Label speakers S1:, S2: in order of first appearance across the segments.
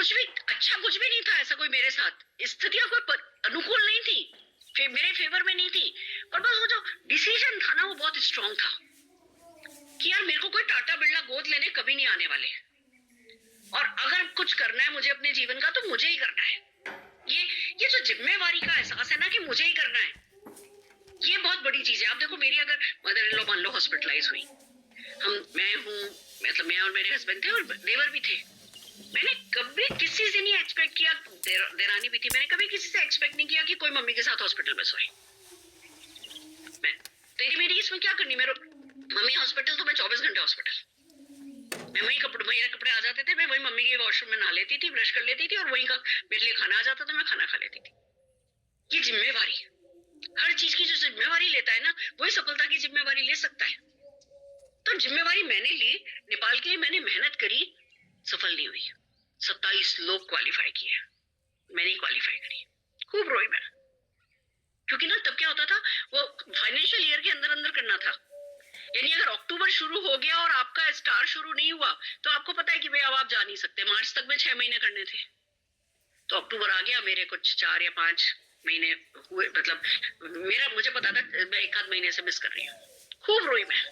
S1: कुछ भी अच्छा कुछ भी नहीं था ऐसा कोई मेरे साथ, स्थितियां कोई अनुकूल नहीं थी, मेरे फेवर में नहीं थी, पर बस वो जो डिसीजन था ना वो बहुत स्ट्रांग था कि यार मेरे को कोई टाटा बिरला गोद लेने कभी नहीं आने वाले, और अगर कुछ करना है मुझे अपने जीवन का तो मुझे ही करना है। ये जो जिम्मेवारी का एहसास है ना कि मुझे ही करना है, ये बहुत बड़ी चीज है। आप देखो मेरी अगर मदर इन लॉ मान लो हॉस्पिटलाइज हुई, मैं हूँ, मतलब मैं और मेरे हस्बैंड थे और देवर भी थे, मैंने कभी किसी से नहीं एक्सपेक्ट किया, देरानी भी थी, मैंने कभी किसी से एक्सपेक्ट नहीं किया कि कोई मम्मी के साथ हॉस्पिटल में सोए। मैं तेरी मेरी इसमें क्या करनी, मेरे मम्मी हॉस्पिटल तो मैं 24 घंटे हॉस्पिटल, मैं वही मेरे कपड़े आ जाते थे, मैं वही मम्मी के वॉशरूम में नहा लेती थी, ब्रश कर लेती थी, और वही का मेरे लिए खाना आ जाता था, मैं खाना खा लेती थी। ये जिम्मेवारी, हर चीज की जो जिम्मेवारी लेता है ना वही सफलता की जिम्मेवारी ले सकता है। तो जिम्मेवारी मैंने ली, नेपाल के लिए मैंने मेहनत करी, सफल नहीं हुई। 27 लोग क्वालिफाई किए, मैंने क्वालिफाई करी, खूब रोई मैं, क्योंकि ना तब क्या होता था, वो फाइनेंशियल ईयर के अंदर अंदर करना था, यानी अगर अक्टूबर शुरू हो गया और आपका स्टार शुरू नहीं हुआ तो आपको पता है कि भाई अब आप जा नहीं सकते, मार्च तक में 6 महीने करने थे, तो अक्टूबर आ गया, मेरे कुछ 4 या 5 महीने हुए, मतलब मुझे पता था मैं 1 आध महीने से मिस कर रही हूँ, खूब रोई मैं।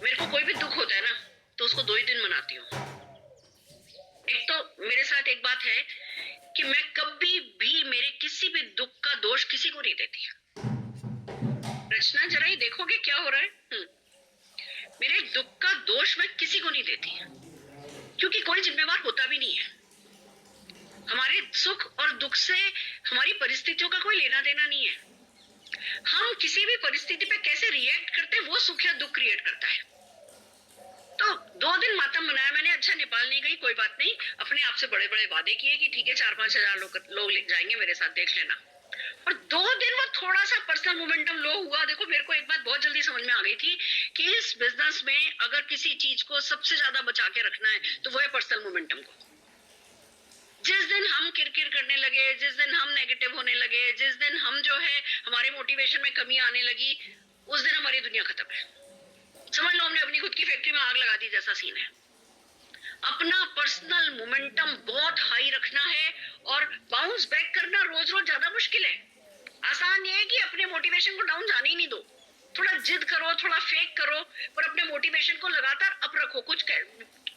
S1: मेरे को कोई भी दुख होता है ना तो उसको 2 ही दिन मनाती हूँ। एक तो मेरे साथ एक बात है कि मैं कभी भी मेरे किसी भी दुख का दोष किसी को नहीं देती। रचना जरा ही देखोगे क्या हो रहा है, मेरे दुख का दोष मैं किसी को नहीं देती, क्योंकि कोई जिम्मेवार होता भी नहीं है। हमारे सुख और दुख से हमारी परिस्थितियों का कोई लेना देना नहीं है। हम किसी भी परिस्थिति पे कैसे रिएक्ट करते हैं वो सुख या दुख क्रिएट करता है। तो 2 दिन मातम मनाया मैंने, अच्छा नेपाल नहीं गई कोई बात नहीं, अपने आप से बड़े बड़े वादे किए कि ठीक है 4-5 हजार लोग जाएंगे मेरे साथ, देख लेना। और 2 दिन वो थोड़ा सा पर्सनल मोमेंटम लो हुआ। देखो मेरे को एक बात बहुत जल्दी समझ में आ गई थी कि इस बिजनेस में अगर किसी चीज को सबसे ज्यादा बचा के रखना है तो वो है पर्सनल मोमेंटम को। जिस दिन हम किरकिर करने लगे, जिस दिन हम नेगेटिव होने लगे, जिस दिन हम जो है हमारे मोटिवेशन में कमी आने लगी, उस दिन हमारी दुनिया खत्म है। समझ लो हमने अपनी खुद की फैक्ट्री में आग लगा दी जैसा सीन है। अपना पर्सनल मोमेंटम बहुत हाई रखना है, और बाउंस बैक करना रोज रोज ज्यादा मुश्किल है। आसान ये है कि अपने मोटिवेशन को डाउन जाने ही नहीं दो, थोड़ा जिद करो, थोड़ा फेक करो, पर अपने मोटिवेशन को लगातार अप रखो। कुछ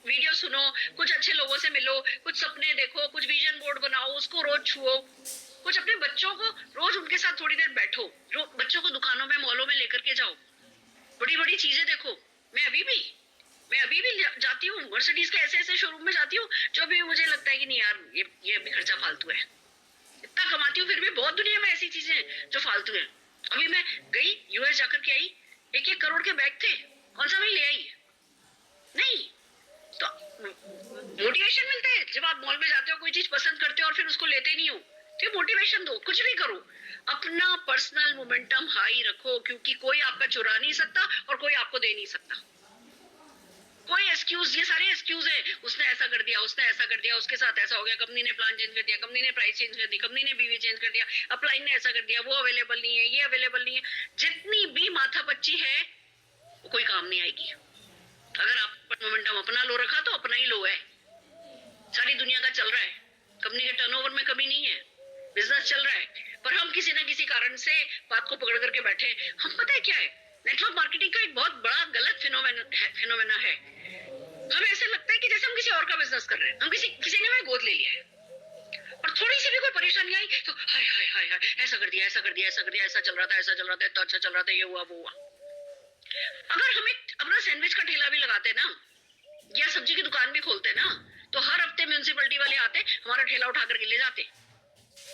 S1: वीडियो सुनो, कुछ अच्छे लोगों से मिलो, कुछ सपने देखो, कुछ विजन बोर्ड बनाओ, उसको रोज छुओ, कुछ अपने बच्चों को रोज उनके साथ थोड़ी देर बैठो, बच्चों को दुकानों में मॉलों में लेकर के जाओ, बड़ी बड़ी चीजें देखो। मैं अभी भी जाती हूँ मर्सिडीज के ऐसे ऐसे शोरूम में जाती हूँ जो भी मुझे लगता है कि नहीं यार ये अभी खर्चा फालतू है। इतना कमाती हूँ फिर भी बहुत दुनिया में ऐसी चीजें हैं जो फालतू है। अभी मैं गई यूएस जाकर के आई, 1-1 करोड़ के बैग थे, कौन सा मैं ले आई नहीं। तो मोटिवेशन मिलता है जब आप मॉल में जाते हो, कोई चीज पसंद करते हो और फिर उसको लेते नहीं हो, तो मोटिवेशन दो, कुछ भी करो, अपना पर्सनल मोमेंटम हाई रखो, क्योंकि कोई आपका चुरा नहीं सकता और कोई आपको दे नहीं सकता। कोई एक्सक्यूज, ये सारे एक्सक्यूज है, उसने ऐसा कर दिया, उसने ऐसा कर दिया, उसके साथ ऐसा हो गया, कंपनी ने प्लान चेंज कर दिया, कंपनी ने प्राइस चेंज कर दी, कंपनी ने बीवी चेंज कर दिया, अपलाइन ने ऐसा कर दिया, वो अवेलेबल नहीं है, ये अवेलेबल नहीं है। जितनी भी माथापच्ची है वो कोई काम नहीं आएगी। अगर आप मोमेंटम अपना लो रखा तो अपना ही लो है। सारी दुनिया का चल रहा है, कंपनी के टर्नओवर में कमी नहीं है, बिजनेस चल रहा है, पर हम किसी ना किसी कारण से बात को पकड़ करके बैठे। हम पता है क्या है, नेटवर्क मार्केटिंग का एक बहुत बड़ा गलत फिनोमेना है। हमें ऐसे लगता है कि जैसे हम किसी और का बिजनेस कर रहे हैं, हम किसी ने हमें गोद ले लिया है, और थोड़ी सी भी कोई परेशानी आई तो हाय हाय हाय हाय, ऐसा कर दिया, ऐसा कर दिया, ऐसा कर दिया, ऐसा चल रहा था, ऐसा चल रहा था, इतना अच्छा चल रहा था, ये हुआ वो हुआ। अगर हमें अपना सैंडविच का ठेला भी लगाते ना, या सब्जी की दुकान भी खोलते ना, तो हर हफ्ते म्यूनिसिपैलिटी वाले आते, हमारा ठेला उठा करके ले जाते,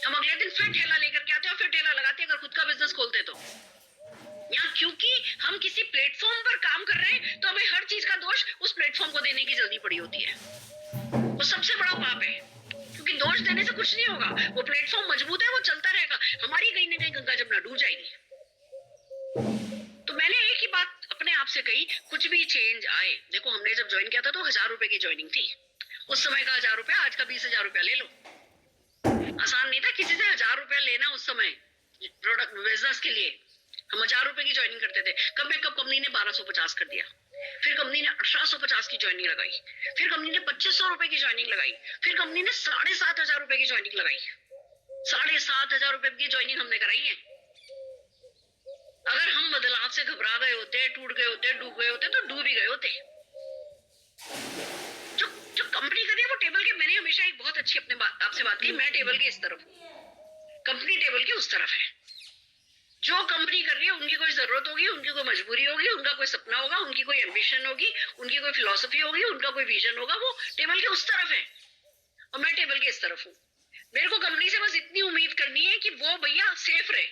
S1: हम अगले दिन फिर ठेला लेकर के आते और फिर ठेला लगाते अगर खुद का बिजनेस खोलते तो। यहाँ क्योंकि हम किसी प्लेटफॉर्म पर काम कर रहे हैं तो हमें हर चीज का दोष उस प्लेटफॉर्म को देने की जल्दी पड़ी होती है। वो सबसे बड़ा पाप है, क्योंकि दोष देने से कुछ नहीं होगा, वो प्लेटफॉर्म मजबूत है, वो चलता रहेगा, हमारी कहीं ना कहीं गंगा जमुना डूब जाएगी। तो मैंने एक ही बात अपने आप से कही, कुछ भी चेंज आए, देखो हमने जब ज्वाइन किया था तो 1000 रुपए की ज्वाइनिंग थी, उस समय का 1000 रुपया, आज का 20,000 रुपया ले लो। आसान नहीं था किसी से 1000 रुपया लेना उस समय प्रोडक्ट बिजनेस के लिए। हम 1000 रुपए की ज्वाइनिंग करते थे, कब कंपनी ने 1250 कर दिया। फिर कंपनी ने 1850 की ज्वाइनिंग लगाई, फिर कंपनी ने 2500 रुपए की ज्वाइनिंग लगाई, फिर कंपनी ने 7,500 रुपए की ज्वाइनिंग लगाई। 7,500 रुपए की ज्वाइनिंग हमने कराई है। अगर हम बदलाव से घबरा गए होते, टूट गए होते, डूब गए होते, तो डूब ही गए होते। जो जो कंपनी कर रही है वो टेबल के, मैंने हमेशा एक बहुत अच्छी अपने आपसे बात की, मैं टेबल के इस तरफ हूँ, कंपनी टेबल के उस तरफ है। जो कंपनी कर रही है उनकी कोई जरूरत होगी, उनकी कोई मजबूरी होगी, उनका कोई सपना होगा, उनकी कोई एम्बिशन होगी, उनकी कोई फिलॉसफी होगी, उनका कोई विजन होगा, वो टेबल के उस तरफ है और मैं टेबल के इस तरफ हूँ। मेरे को कंपनी से बस इतनी उम्मीद करनी है कि वो भैया सेफ रहे।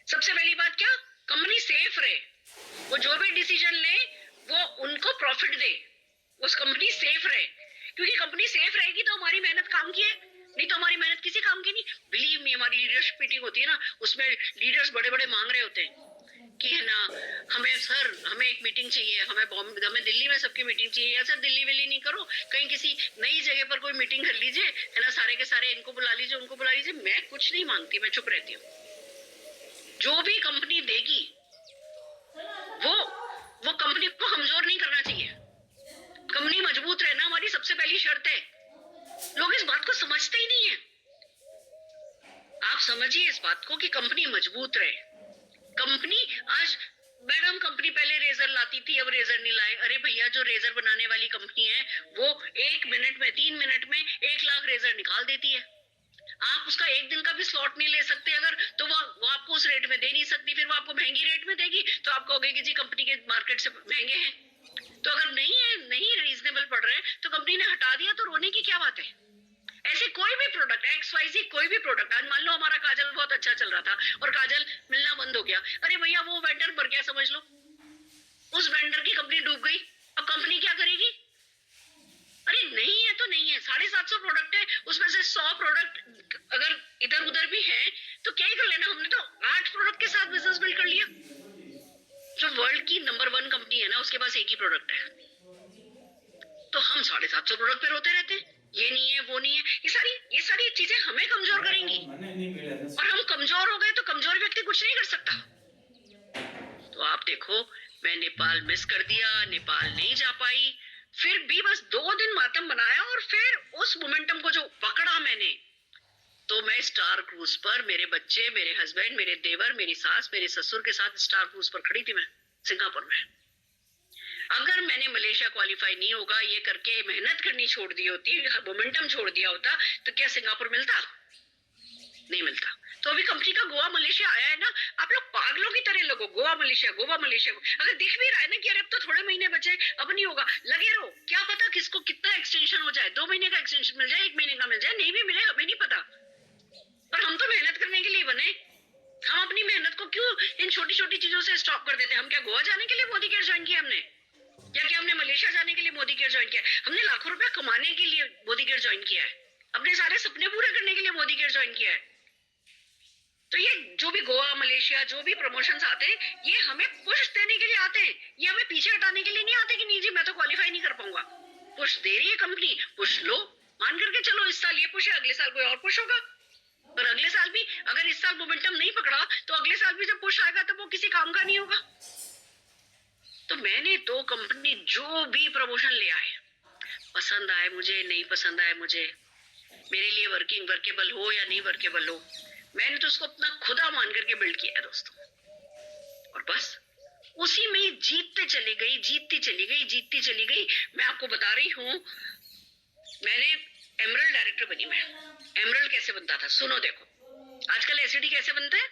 S1: सबसे पहली बात क्या, कंपनी सेफ रहे, वो जो भी डिसीजन ले वो उनको प्रॉफिट दे, उस कंपनी सेफ रहे, क्योंकि कंपनी सेफ रहेगी तो हमारी मेहनत काम की है, नहीं तो हमारी मेहनत किसी काम की नहीं। बिलीव मी, हमारी लीडरशिप मीटिंग होती है ना, उसमें लीडर्स बड़े बड़े मांग रहे होते हैं कि है ना, हमें सर हमें एक मीटिंग चाहिए, हमें दिल्ली में सबकी मीटिंग चाहिए, या सर दिल्ली विल्ली नहीं करो, कहीं किसी नई जगह पर कोई मीटिंग कर लीजिए, है ना, सारे के सारे इनको बुला लीजिए, उनको बुला लीजिए। मैं कुछ नहीं मांगती, मैं चुप रहती हूँ। जो भी कंपनी देगी वो कंपनी को कमजोर नहीं करना चाहिए, कंपनी मजबूत रहना हमारी सबसे पहली शर्त है। लोग इस बात को समझते ही नहीं है। आप समझिए इस बात को कि कंपनी मजबूत रहे। कंपनी आज, मैडम कंपनी पहले रेजर लाती थी, अब रेजर नहीं लाए। अरे भैया, जो रेजर बनाने वाली कंपनी है वो 1 मिनट में 3 मिनट में 1 लाख रेजर निकाल देती है। आप उसका एक दिन का भी स्लॉट नहीं ले सकते अगर, तो वो आपको उस रेट में दे नहीं सकती, फिर वो आपको महंगी रेट में देगी तो आप कहोगे कि जी कंपनी के मार्केट से महंगे हैं। तो अगर नहीं है, नहीं रीजनेबल पड़ रहे हैं, तो कंपनी ने हटा दिया तो रोने की क्या बात है। ऐसे कोई भी प्रोडक्ट XYZ, कोई भी प्रोडक्ट, आज मान लो हमारा काजल बहुत अच्छा चल रहा था और काजल मिलना बंद हो गया, अरे भैया वो वेंडर मर गया समझ लो, उस वेंडर की कंपनी डूब गई, अब कंपनी क्या करेगी। अरे नहीं है तो नहीं है, 750 प्रोडक्ट है, उसमें से 100 प्रोडक्ट अगर इधर उधर भी है तो क्या ही कर लेना, हमने तो 8 प्रोडक्ट के साथ बिजनेस बिल्ड कर लिया। जो वर्ल्ड की नंबर 1 कंपनी है ना, उसके पास एक ही प्रोडक्ट है, तो हम 750 प्रोडक्ट पे रोते रहते हैं, ये नहीं है वो नहीं है। ये सारी चीजें हमें कमजोर करेंगी, और हम कमजोर हो गए तो कमजोर व्यक्ति कुछ नहीं कर सकता। तो आप देखो, मैं नेपाल मिस कर दिया, नेपाल नहीं जा पाई, फिर भी बस 2 दिन मातम बनाया, और फिर उस मोमेंटम को जो पकड़ा मैंने, तो मैं स्टार क्रूज पर मेरे बच्चे, मेरे हस्बैंड, मेरे देवर, मेरी सास, मेरे ससुर के साथ स्टार क्रूज पर खड़ी थी मैं सिंगापुर में। अगर मैंने मलेशिया क्वालिफाई नहीं होगा ये करके मेहनत करनी छोड़ दी होती, मोमेंटम छोड़ दिया होता, तो क्या सिंगापुर मिलता? नहीं मिलता। तो अभी कंपनी का गोवा मलेशिया आया है ना, आप लोग पागलों की तरह लगो, गोवा मलेशिया गोवा मलेशिया। अगर दिख भी रहा है ना कि अरे अब तो थोड़े महीने बचे, अब नहीं होगा, लगे रहो, क्या पता किसको कितना एक्सटेंशन हो जाए, 2 महीने का एक्सटेंशन मिल जाए, 1 महीने का मिल जाए, नहीं भी मिले, हमें नहीं पता। पर हम तो मेहनत करने के लिए बने, हम अपनी मेहनत को क्यों इन छोटी छोटी चीजों से स्टॉप कर देते हैं। हम क्या गोवा जाने के लिए मोदी केयर ज्वाइन किया हमने, या क्या हमने मलेशिया जाने के लिए मोदी केयर ज्वाइन किया? हमने लाखों रुपया कमाने के लिए मोदी केयर ज्वाइन किया है, अपने सारे सपने पूरे करने के लिए मोदी केयर ज्वाइन किया है। तो ये जो भी गोवा मलेशिया जो भी प्रमोशंस आते हैं, ये हमें पुश देने के लिए आते हैं, ये हमें पीछे हटाने के लिए नहीं आते कि नहीं जी मैं तो क्वालिफाई नहीं कर पाऊंगा। पुश दे रही है कंपनी, पुश लो, मान करके चलो, इस साल ये पुश है, अगले साल कोई और पुश होगा, और अगले साल भी अगर इस साल मोमेंटम नहीं पकड़ा तो अगले साल भी जब पुश आएगा तो वो किसी काम का नहीं होगा। तो मैंने तो कंपनी जो भी प्रमोशन ले आए, पसंद आए मुझे, नहीं पसंद आए मुझे, मेरे लिए वर्केबल हो या नहीं वर्केबल हो, मैंने तो उसको अपना खुदा मान करके बिल्ड किया है दोस्तों, और बस उसी में जीतते चली गई, जीतती चली गई, जीतती चली गई। मैं आपको बता रही हूँ, मैंने एमरल्ड डायरेक्टर बनी मैं। एमरल्ड कैसे बनता था सुनो, देखो आजकल एसिडी कैसे बनता है,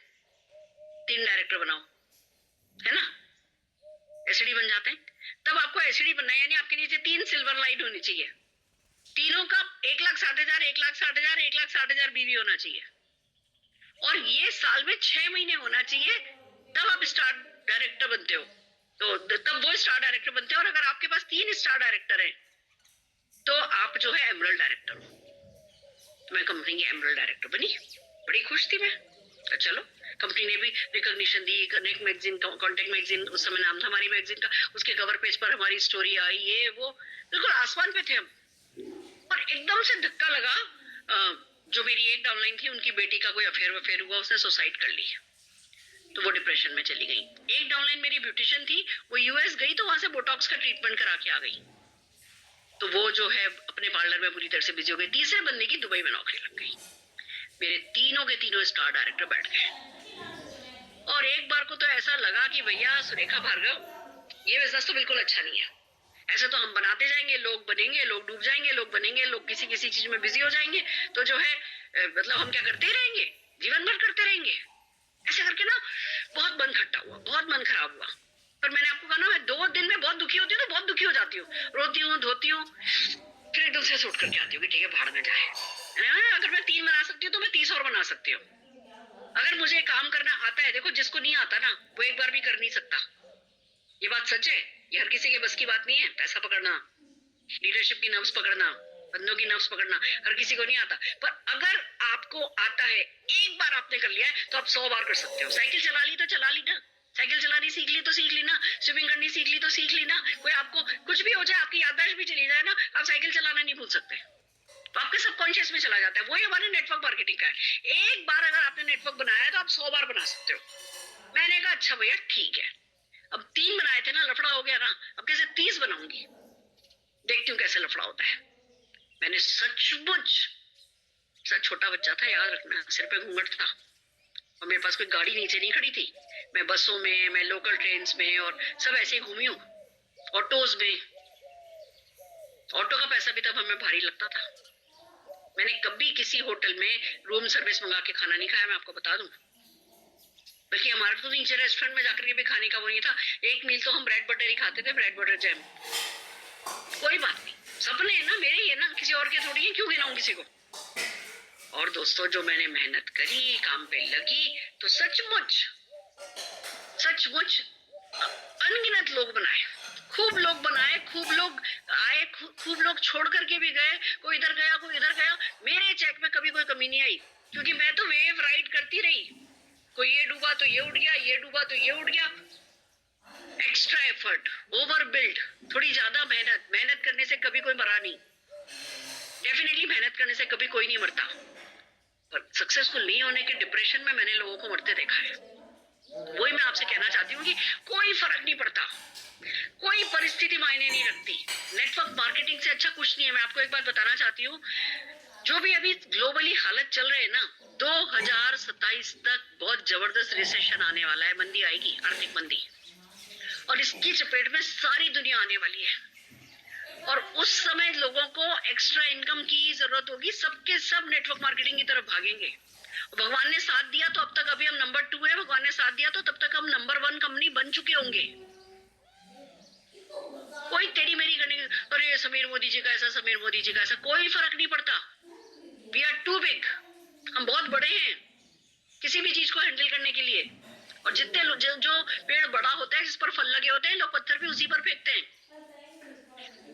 S1: 3 डायरेक्टर बनाओ, है ना, एसिडी बन जाते हैं। तब आपको एसिडी बनना है, यानी आपके नीचे 3 सिल्वर लाइट होनी चाहिए, तीनों का 1,60,000 1,60,000 1,60,000 बीवी होना चाहिए, और ये साल में 6 महीने होना चाहिए, तब आप स्टार डायरेक्टर बनते हो। तो तब वो स्टार डायरेक्टर बनते हैं, और अगर आपके पास 3 स्टार डायरेक्टर हैं तो आप जो है एमरल्ड डायरेक्टर हो। तो मैं कंपनी की एमरल्ड डायरेक्टर बनी, बड़ी खुश थी मैं। तो चलो, कंपनी ने भी रिकॉग्निशन दी, कनेक्ट मैगजीन, कॉन्टेक्ट मैगजीन उस समय नाम था हमारी मैगजीन का, उसके कवर पेज पर हमारी स्टोरी आई, ये वो, बिल्कुल आसमान पे थे हम। और एकदम से धक्का लगा, जो मेरी एक डाउनलाइन थी, उनकी बेटी का कोई अफेयर हुआ, उसने सुसाइड कर ली। तो वो डिप्रेशन में चली गई। एक डाउनलाइन मेरी ब्यूटिशियन थी, वो यूएस गई तो वहां से बोटॉक्स का ट्रीटमेंट करा के आ गई, तो वो जो है अपने पार्लर में पूरी तरह से बिजी हो गई। तीसरे बंदे की दुबई में नौकरी लग गई। मेरे तीनों के तीनों स्टार डायरेक्टर बैठ गए। और एक बार को तो ऐसा लगा कि भैया सुरेखा भार्गव, ये बिजनेस तो बिल्कुल अच्छा नहीं है। ऐसे तो हम बनाते जाएंगे, लोग बनेंगे, लोग डूब जाएंगे, लोग बनेंगे, लोग किसी किसी चीज में बिजी हो जाएंगे, तो जो है मतलब हम क्या करते ही रहेंगे, जीवन भर करते रहेंगे। ऐसे करके ना बहुत मन खट्टा हुआ, बहुत मन खराब हुआ। पर मैंने आपको कहा ना, मैं 2 दिन में बहुत दुखी होती हूँ, तो बहुत दुखी हो जाती हूँ, रोती हूँ, धोती हूँ, फिर एकदम से उठ करके आती हूँ कि ठीक है, भाड़ में जाए। अगर मैं 3 बना सकती हूँ तो मैं 30 और बना सकती हूँ। अगर मुझे काम करना आता है, देखो जिसको नहीं आता ना वो एक बार भी कर नहीं सकता, ये बात सच है। ये हर किसी के बस की बात नहीं है। पैसा पकड़ना, लीडरशिप की नर्व्स पकड़ना, बंदों की नर्व्स पकड़ना हर किसी को नहीं आता। पर अगर आपको आता है, एक बार आपने कर लिया है, तो आप 100 बार कर सकते हो। साइकिल चला ली तो चला ली ना, साइकिल चलानी सीख ली तो सीख ली ना, स्विमिंग करनी सीख ली तो सीख ली ना। कोई आपको कुछ भी हो जाए, आपकी याददाश्त भी चली जाए ना, आप साइकिल चलाना नहीं भूल सकते, तो आपके सबकॉन्शियस में चला जाता है। वही हमारे नेटवर्क मार्केटिंग का है। एक बार अगर आपने नेटवर्क बनाया है तो आप 100 बार बना सकते हो। मैंने कहा अच्छा भैया ठीक है, अब 3 बनाए थे ना, लफड़ा हो गया ना, अब कैसे 30 बनाऊंगी, देखती हूँ कैसे लफड़ा होता है। मैंने सचमुच, सच छोटा बच्चा था, याद रखना, सिर पे घूंघट था और मेरे पास कोई गाड़ी नीचे नहीं खड़ी थी। मैं बसों में, मैं लोकल ट्रेन में और सब ऐसे ही घूमी हूँ, ऑटोज में। ऑटो का पैसा भी तब हमें भारी लगता था। मैंने कभी किसी होटल में रूम सर्विस मंगा के खाना नहीं खाया, मैं आपको बता दूं। बल्कि हमारा तो नीचे रेस्टोरेंट में जाकर के भी खाने का वो नहीं था। एक मील तो हम ब्रेड बटर ही खाते थे, ब्रेड बटर जैम। कोई बात नहीं, सपने है ना, मेरे ही है ना, किसी और के थोड़ी है, क्यों गिनाऊं किसी को। और दोस्तों, जो मैंने मेहनत करी, काम पे लगी, तो सचमुच सचमुच अनगिनत लोग बनाए, खूब लोग बनाए, खूब लोग आए, खूब लोग छोड़ करके भी गए। कोई इधर गया, कोई इधर गया। मेरे चेक में कभी कोई कमी नहीं आई, क्योंकि मैं तो वेव राइड करती रही। कोई ये डूबा तो ये उठ गया, ये डूबा तो ये उठ गया। एक्स्ट्रा एफर्ट, ओवर बिल्ड, थोड़ी ज्यादा मेहनत। मेहनत करने से कभी कोई मरा नहीं, डेफिनेटली मेहनत करने से कभी कोई नहीं मरता। पर सक्सेसफुल नहीं होने के डिप्रेशन में मैंने लोगों को मरते देखा है। वही मैं आपसे कहना चाहती हूँ कि कोई फर्क नहीं पड़ता, कोई परिस्थिति मायने नहीं रखती। नेटवर्क मार्केटिंग से अच्छा कुछ नहीं है। मैं आपको एक बात बताना चाहती हूँ, जो भी अभी ग्लोबली हालत चल रहे हैं ना, 2027 तक बहुत जबरदस्त रिसेशन आने वाला है, मंदी आएगी, आर्थिक मंदी, और इसकी चपेट में सारी दुनिया आने वाली है। और उस समय लोगों को एक्स्ट्रा इनकम की जरूरत होगी, सबके सब नेटवर्क मार्केटिंग की तरफ भागेंगे। भगवान ने साथ दिया तो अब तक अभी हम नंबर 2 है, भगवान ने साथ दिया तो तब तक हम नंबर 1 कंपनी बन चुके होंगे। कोई तेरी मेरी करने, अरे समीर मोदी जी का ऐसा, समीर मोदी जी का ऐसा, कोई फर्क नहीं पड़ता। वी आर टू बिग, हम बहुत बड़े हैं किसी भी चीज को हैंडल करने के लिए। और जितने जो पेड़ बड़ा होता है, जिस पर फल लगे होते हैं, लोग पत्थर भी उसी पर फेंकते हैं।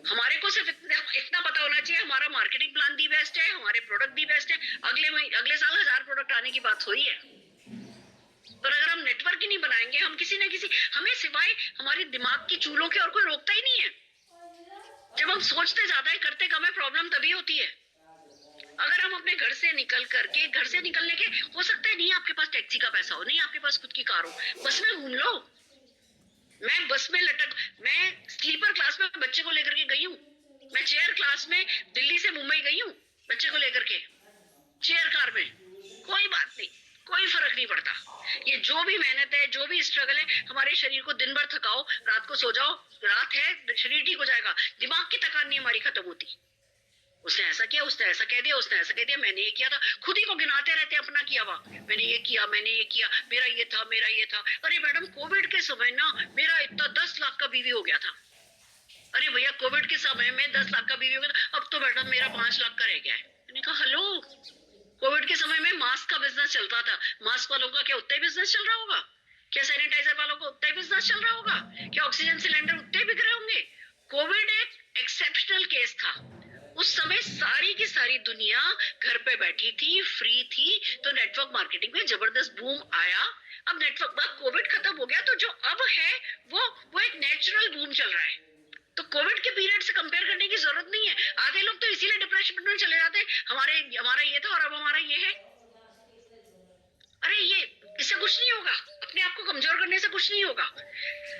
S1: हमारे को सिर्फ इतना पता होना चाहिए, हमारा मार्केटिंग प्लान दी बेस्ट है, हमारे प्रोडक्ट दी बेस्ट है। अगले साल 1000 प्रोडक्ट आने की बात हुई है। पर अगर हम नेटवर्क ही नहीं बनाएंगे, हम किसी ना किसी, हमें सिवाय हमारे दिमाग की चूलों के और कोई रोकता ही नहीं है। जब हम सोचते ज्यादा है, करते कम है, प्रॉब्लम तभी होती है। अगर हम अपने घर से निकल करके, घर से निकलने के, हो सकता है नहीं आपके पास टैक्सी का पैसा हो, नहीं आपके पास खुद की कार हो, बस में घूम लो। मैं बस में मैं स्लीपर क्लास में बच्चे को लेकर के गई हूँ। मैं चेयर क्लास में दिल्ली से मुंबई गई हूँ बच्चे को लेकर के, चेयर कार में। कोई बात नहीं, कोई फर्क नहीं पड़ता। ये जो भी मेहनत है, जो भी स्ट्रगल है, हमारे शरीर को दिन भर थकाओ, रात को सो जाओ, रात है, शरीर ठीक हो जाएगा, दिमाग की थकान नहीं हमारी खत्म होती। उसने ऐसा किया, उसने ऐसा कह दिया, उसने ऐसा कह दिया, मैंने ये किया था, खुद ही को गिनाते रहते अपना किया हुआ। मैंने ये किया, मैंने ये किया, मेरा ये था, मेरा ये था। अरे मैडम, कोविड के समय ना मेरा इतना 10 लाख का बीवी हो गया था। अरे भैया, कोविड के समय में 10 लाख का बीवी हो गया था, अब तो मैडम मेरा 5 लाख का रह गया है। मैंने कहा हेलो, कोविड के समय में मास्क का बिजनेस चलता था, मास्क वालों का क्या उतना ही बिजनेस चल रहा होगा? क्या सैनिटाइजर वालों को उतना ही बिजनेस चल रहा होगा? क्या ऑक्सीजन सिलेंडर उतने बिक रहे होंगे? कोविड एक एक्सेप्शनल केस था। उस समय सारी की सारी दुनिया घर पे बैठी थी, फ्री थी, तो नेटवर्क मार्केटिंग में जबरदस्त बूम आया। अब नेटवर्क, कोविड खत्म हो गया, तो जो अब है वो एक नेचुरल बूम चल रहा है। तो कोविड के पीरियड से कंपेयर करने की जरूरत नहीं है। आधे लोग तो इसीलिए डिप्रेशन में चले जाते हैं, हमारा ये था और अब हमारा ये है। अरे ये इससे कुछ नहीं होगा। अपने आप को कमजोर करने से कुछ नहीं होगा।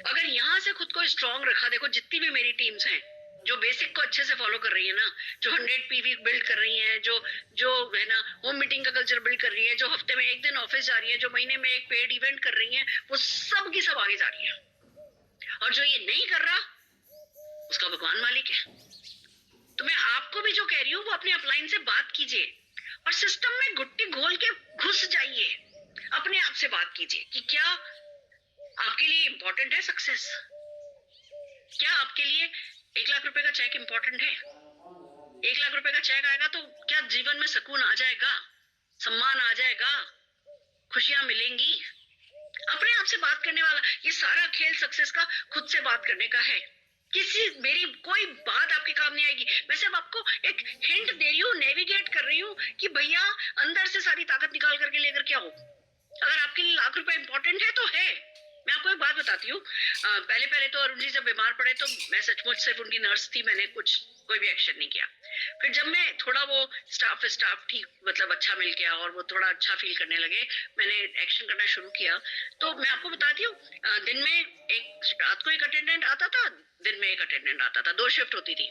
S1: अगर यहाँ से खुद को स्ट्रांग रखा, देखो जितनी भी मेरी टीम्स हैं जो बेसिक को अच्छे से फॉलो कर रही है ना, जो 100 पीवी बिल्ड कर रही है, जो जो है ना होम मीटिंग का कल्चर बिल्ड कर रही है, जो हफ्ते में एक दिन ऑफिस जा रही है, जो महीने में एक पेड इवेंट कर रही है, वो सब की सब आगे जा रही है। और जो ये नहीं कर रहा उसका भगवान मालिक है। तो मैं आपको भी जो कह रही हूँ वो अपने अपलाइन से बात कीजिए और सिस्टम में गुट्टी घोल के घुस जाइए। अपने आप से बात कीजिए कि क्या आपके लिए इंपॉर्टेंट है सक्सेस? क्या आपके लिए 1 लाख रुपए का चेक इंपॉर्टेंट है? 1 लाख रुपए का चेक आएगा तो क्या जीवन में सुकून आ जाएगा, सम्मान आ जाएगा, खुशियां मिलेंगी? अपने आप से बात करने वाला ये सारा खेल सक्सेस का खुद से बात करने का है। किसी मेरी कोई बात आपके काम नहीं आएगी। मैं सिर्फ आपको एक हिंट दे रही हूँ, नेविगेट कर रही हूँ कि भैया अंदर से सारी ताकत निकाल करके लेकर के आओ। अगर आपके लिए लाख रुपए इंपॉर्टेंट है तो है। मैं आपको एक बात बताती हूँ, पहले तो अरुण जी जब बीमार पड़े तो मैं सचमुच सिर्फ उनकी नर्स थी, मैंने कोई भी एक्शन नहीं किया। फिर जब मैं थोड़ा वो स्टाफ ठीक मतलब अच्छा मिल गया और वो थोड़ा अच्छा फील करने लगे, मैंने एक्शन करना शुरू किया। तो मैं आपको बताती हूँ, दिन में एक रात को एक अटेंडेंट आता था, दिन में एक अटेंडेंट आता था, 2 शिफ्ट होती थी।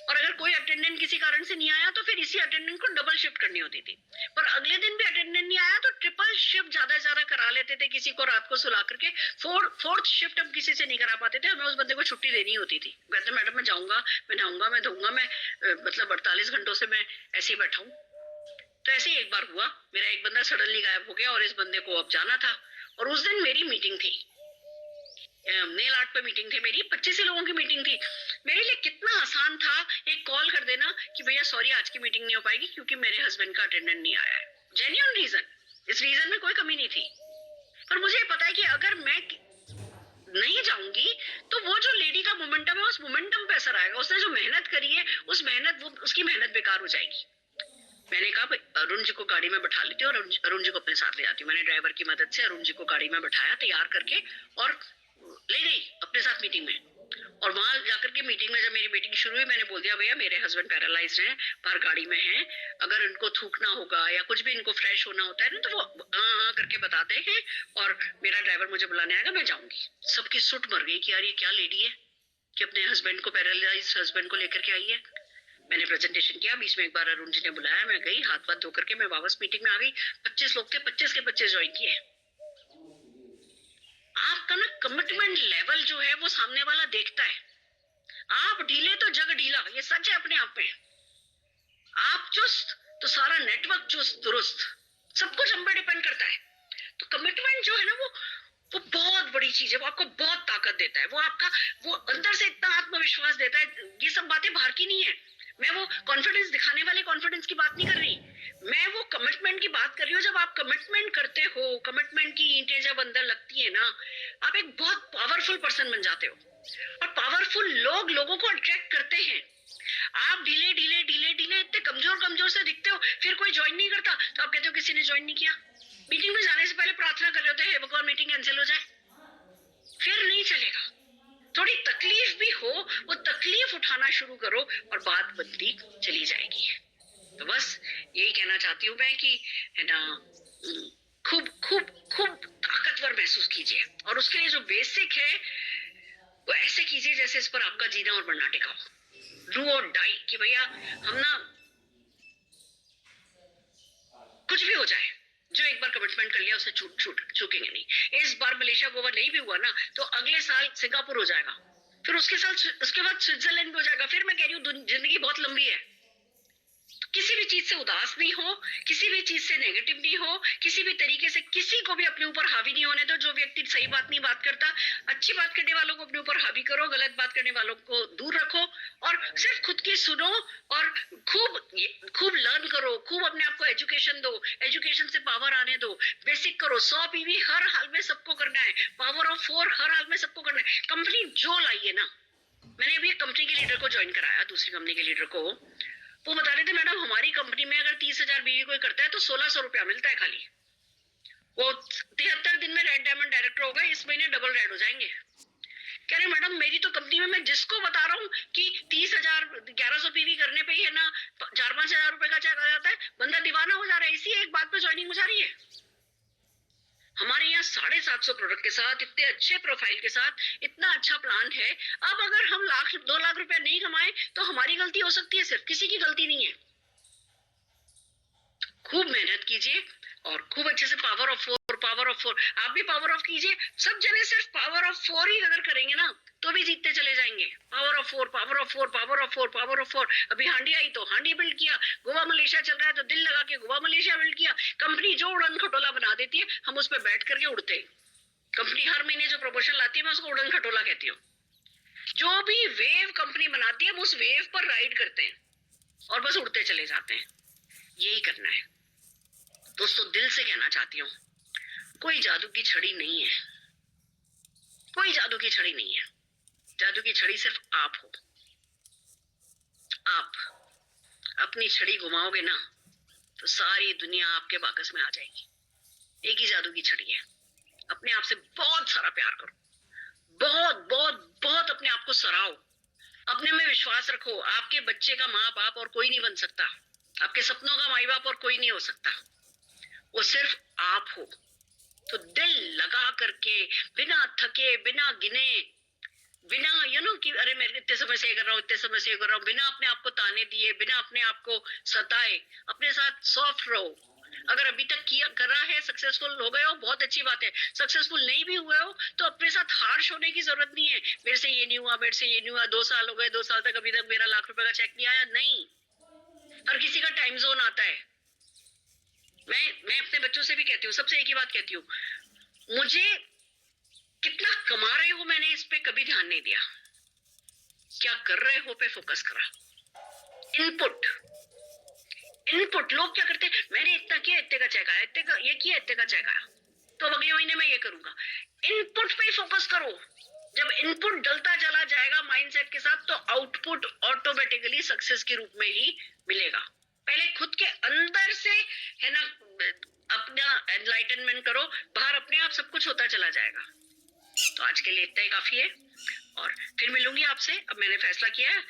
S1: और अगर कोई अटेंडेंट किसी कारण से नहीं आया तो फिर इसी अटेंडेंट को डबल शिफ्ट करनी होती थी। पर अगले दिन भी अटेंडेंट नहीं आया तो ट्रिपल शिफ्ट ज्यादा से ज्यादा करा लेते थे, किसी को रात को सुला करके। फोर्थ शिफ्ट हम किसी से नहीं करा पाते थे, हमें उस बंदे को छुट्टी देनी होती थी। कहते मैडम मैं जाऊंगा, मैं नहाऊंगा, मैं धोऊंगा, मैं मतलब 48 घंटों से मैं ऐसे ही बैठा हूँ। तो ऐसे ही एक बार हुआ, मेरा एक बंदा सडनली गायब हो गया और इस बंदे को अब जाना था। और उस दिन मेरी मीटिंग थी, नेल आर्ट पे मीटिंग थी मेरी, 25 ही लोगों की मीटिंग थी। मेरे लिए कितना आसान था एक कॉल कर देना कि भैया सॉरी आज की मीटिंग नहीं हो पाएगी क्योंकि मेरे हस्बैंड का अटेंडेंट नहीं आया है। जेन्युइन रीजन, इस रीजन में कोई कमी नहीं थी। पर मुझे पता है कि अगर मैं नहीं जाऊंगी तो वो जो लेडी का मोमेंटम है उस मोमेंटम पे असर आएगा। उसने जो मेहनत करी है उस उसकी मेहनत बेकार हो जाएगी। मैंने कहा अरुण जी को गाड़ी में बैठा लेती हूँ और अरुण जी को अपने साथ ले आती हूँ। मैंने ड्राइवर की मदद से अरुण जी को गाड़ी में बैठाया तैयार करके और ले गई अपने साथ मीटिंग में। और वहां जाकर के मीटिंग में जब मेरी मीटिंग शुरू हुई, मैंने बोल दिया भैया मेरे हस्बैंड पैरालाइज्ड हैं, बाहर गाड़ी में हैं, अगर इनको थूकना होगा या कुछ भी इनको फ्रेश होना होता है ना तो वो करके बताते हैं और मेरा ड्राइवर मुझे बुलाने आएगा, मैं जाऊंगी। सबकी सुट मर गई कि यार ये क्या लेडी है कि अपने हस्बैंड को, पैरालाइज्ड हस्बैंड को लेकर के आई है। मैंने प्रेजेंटेशन किया, बीच में एक बार अरुण जी ने बुलाया, मैं गई, हाथ पाथ धो करके मैं वापस मीटिंग में आ गई। 25 लोग थे, 25 के 25 ज्वाइन किए। आपका ना कमिटमेंट लेवल जो है वो सामने वाला देखता है। आप ढीले तो जग ढीला, ये सच है अपने आप में। आप चुस्त तो सारा नेटवर्क चुस्त दुरुस्त, सब कुछ हम पे डिपेंड करता है। तो कमिटमेंट जो है ना वो बहुत बड़ी चीज है, वो आपको बहुत ताकत देता है, वो अंदर से इतना आत्मविश्वास देता है। ये सब बातें बाहर की नहीं है। मैं वो कॉन्फिडेंस दिखाने वाले कॉन्फिडेंस की बात नहीं कर रही, मैं वो कमिटमेंट की बात कर रही हूँ। जब आप कमिटमेंट करते हो, कमिटमेंट की ईंटें जब अंदर लगती है ना, आप एक बहुत पावरफुल पर्सन बन जाते हो। और पावरफुल लोग लोगों को अट्रैक्ट करते हैं। आप ढीले ढीले ढीले ढीले इतने कमजोर से दिखते हो, फिर कोई ज्वाइन नहीं करता तो आप कहते हो किसी ने ज्वाइन नहीं किया। मीटिंग में जाने से पहले प्रार्थना कर रहे होते हैं भगवान मीटिंग कैंसिल हो जाए, फिर नहीं चलेगा। थोड़ी तकलीफ भी हो, वो तकलीफ उठाना शुरू करो और बात बनती चली जाएगी। तो बस यही कहना चाहती हूँ मैं कि है ना, खूब खूब खूब ताकतवर महसूस कीजिए और उसके लिए जो बेसिक है वो ऐसे कीजिए जैसे इस पर आपका जीना और मरना टिका हो। डू और डाई कि भैया हम ना कुछ भी हो जाए, जो एक बार कमिटमेंट कर लिया उसे चूकेंगे नहीं। इस बार मलेशिया गोवा नहीं भी हुआ ना तो अगले साल सिंगापुर हो जाएगा, फिर उसके बाद स्विट्जरलैंड भी हो जाएगा। फिर मैं कह रही हूँ जिंदगी बहुत लंबी है। किसी भी चीज से उदास नहीं हो, किसी भी चीज से नेगेटिव नहीं हो, किसी भी तरीके से किसी को भी अपने ऊपर हावी नहीं होने दो। जो व्यक्ति सही बात नहीं बात करता, अच्छी बात करने वालों को अपने ऊपर हावी करो, गलत बात करने वालों को दूर रखो और सिर्फ खुद की सुनो और खूब लर्न करो, खूब अपने आप को एजुकेशन दो, एजुकेशन से पावर आने दो, बेसिक करो। 100 पीवी हर हाल में सबको करना है, पावर ऑफ 4 हर हाल में सबको करना है। कंपनी जो लाइए ना, मैंने अभी एक कंपनी के लीडर को ज्वाइन कराया, दूसरी कंपनी के लीडर को, वो बता रहे थे मैडम हमारी कंपनी में अगर 30,000 बीवी कोई करता है तो 1600 रुपया मिलता है खाली। वो 73 दिन में रेड डायमंड डायरेक्टर होगा, इस महीने डबल रेड हो जाएंगे। कह रहे मैडम मेरी तो कंपनी में मैं जिसको बता रहा हूँ कि 30,000 1100 पीवी करने पे ही है ना 4-5 हजार रुपए का चेक आ जाता है, बंदा दीवाना हो जा रहा है, इसी एक बात पे ज्वाइनिंग हो जा रही है। हमारे यहाँ 750 प्रोडक्ट के साथ, इतने अच्छे प्रोफाइल के साथ, इतना अच्छा प्लान है। अब अगर हम 2 लाख रुपया नहीं कमाए तो हमारी गलती हो सकती है, सिर्फ किसी की गलती नहीं है। खूब मेहनत कीजिए और खूब अच्छे से पावर ऑफ 4 आप भी पावर ऑफ कीजिए। सब जने सिर्फ पावर ऑफ 4 ही अगर करेंगे ना तो भी जीतते चले जाएंगे। Power of 4, power of 4, power of 4, power of 4। अभी हांडी आई तो हांडी बिल्ड किया, गोवा मलेशिया चल रहा है तो दिल लगा के गोवा मलेशिया बिल्ड किया। कंपनी जो उड़न खटोला बना देती है हम उस पर बैठ करके उड़ते हैं। कंपनी हर महीने जो प्रमोशन लाती है मैं उसको उड़न खटोला कहती हूँ। जो भी वेव कंपनी बनाती है हम उस वेव पर राइड करते हैं और बस उड़ते चले जाते हैं। यही करना है दोस्तों। दिल से कहना चाहती हूँ, कोई जादू की छड़ी नहीं है, कोई जादू की छड़ी नहीं है। जादू की छड़ी सिर्फ आप हो। आप अपनी छड़ी घुमाओगे ना तो सारी दुनिया आपके बाकस में आ जाएगी। एक ही जादू की छड़ी है। अपने आप से बहुत सारा प्यार करो, बहुत बहुत बहुत अपने आप को सराहो, अपने में विश्वास रखो। आपके बच्चे का माँ बाप और कोई नहीं बन सकता, आपके सपनों का माई बाप और कोई नहीं हो सकता, वो सिर्फ आप हो। तो दिल लगा करके, बिना थके, बिना गिने, बिना कि अरे मैं इतने समय से ये कर रहा हूँ, इतने समय से ये कर रहा हूँ, बिना अपने आप को ताने दिए, बिना अपने आप को सताए, अपने साथ सॉफ्ट रहो। अगर अभी तक किया कर रहा है, सक्सेसफुल हो गए हो, बहुत अच्छी बात है। सक्सेसफुल नहीं भी हुए हो तो अपने साथ हार्श होने की जरूरत नहीं है। मेरे से ये नहीं हुआ, मेरे से ये नहीं हुआ, 2 साल हो गए, 2 साल तक अभी तक मेरा लाख रुपए का चेक नहीं आया। नहीं, हर किसी का टाइम जोन आता है। मैं अपने बच्चों से भी कहती हूँ, सबसे एक ही बात कहती हूँ, मुझे कितना कमा रहे हो मैंने इस पे कभी ध्यान नहीं दिया, क्या कर रहे हो पे फोकस करा। इनपुट इनपुट लोग क्या करते हैं, मैंने इतना किया, इतने का चेक आया, इतने का ये किया, इतने का चेक आया, तो अब अगले महीने मैं ये करूंगा। इनपुट पे फोकस करो। जब इनपुट डलता चला जाएगा माइंडसेट के साथ तो आउटपुट ऑटोमेटिकली सक्सेस के रूप में ही मिलेगा। पहले खुद के अंदर से है ना अपना एनलाइटनमेंट करो, बाहर अपने आप सब कुछ होता चला जाएगा। तो आज के लिए इतना ही काफी है और फिर मिलूंगी आपसे। अब मैंने फैसला किया है।